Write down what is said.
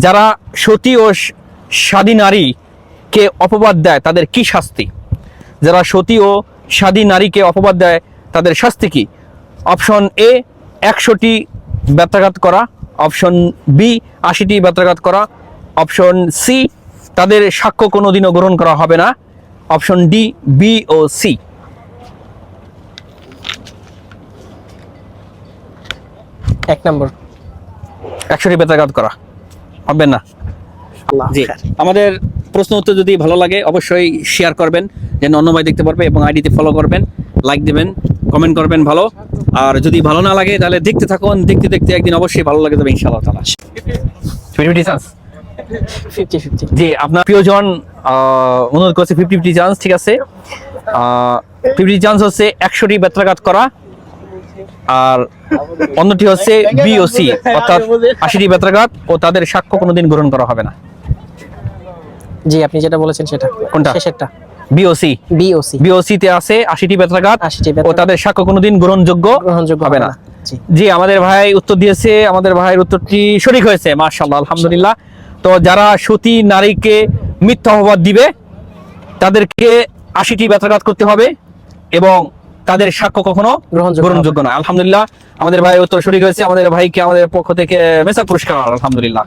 যারা সতী ও স্বাধী নারীকে অপবাদ দেয় তাদের কি শাস্তি? যারা সতী ও স্বাধী নারীকে অপবাদ দেয় তাদের শাস্তি কি? অপশন এ 100টি বেত্রাঘাত করা, অপশন বি 80টি বেত্রাঘাত করা, অপশন সি তাদের সাক্ষ্য কোনোদিনও গ্রহণ করা হবে না, অপশন ডি বি ও সি। 1 নম্বর 100টি বেত্রাঘাত করা হবে না। জি, আমাদের প্রশ্ন উত্তর যদি ভালো লাগে অবশ্যই শেয়ার করবেন যেন অন্য ভাই দেখতে পারবে, এবং আইডিতে ফলো করবেন, লাইক দিবেন, কমেন্ট করবেন ভালো। আর যদি ভালো না লাগে তাহলে দেখতে থাকুন, দেখতে দেখতে একদিন অবশ্যই ভালো লাগে যাবে ইনশাআল্লাহ তাআলা। 50-50 চান্স। 50-50 জি, আপনার প্রিয়জন অনুরোধ করছে 50-50 চান্স, ঠিক আছে। 50 চান্স হচ্ছে 100টি বেত্রাঘাত করা, আর অন্যটি হচ্ছে বি ও সি, অর্থাৎ 80টি বেত্রাঘাত ও তাদের সাক্ষ্য কোনোদিন গ্রহণ করা হবে না। জি, আপনি যেটা বলেছেন সেটা কোনটা? শেষেরটা বিওসি। বিওসি বিওসি তে আছে 80টি বেত্রাঘাত 80টি ও বেত্রাঘাত তাদের সাক্ষ্য কোনোদিন গ্রহণযোগ্য হবে না। জি জি, আমাদের ভাই উত্তর দিয়েছে, আমাদের ভাইয়ের উত্তরটি সঠিক হয়েছে, মাশাআল্লাহ, আলহামদুলিল্লাহ। তো যারা সতী নারীকে মিথ্যা অপবাদ দিবে তাদেরকে 80টি বেত্রাঘাত করতে হবে এবং তাদের সাক্ষ্য কখনো গ্রহণযোগ্য না। আলহামদুলিল্লাহ, আমাদের ভাই উত্তর সঠিক হয়েছে। আমাদের ভাইকে আমাদের পক্ষ থেকে মেসা পুরস্কার, আলহামদুলিল্লাহ।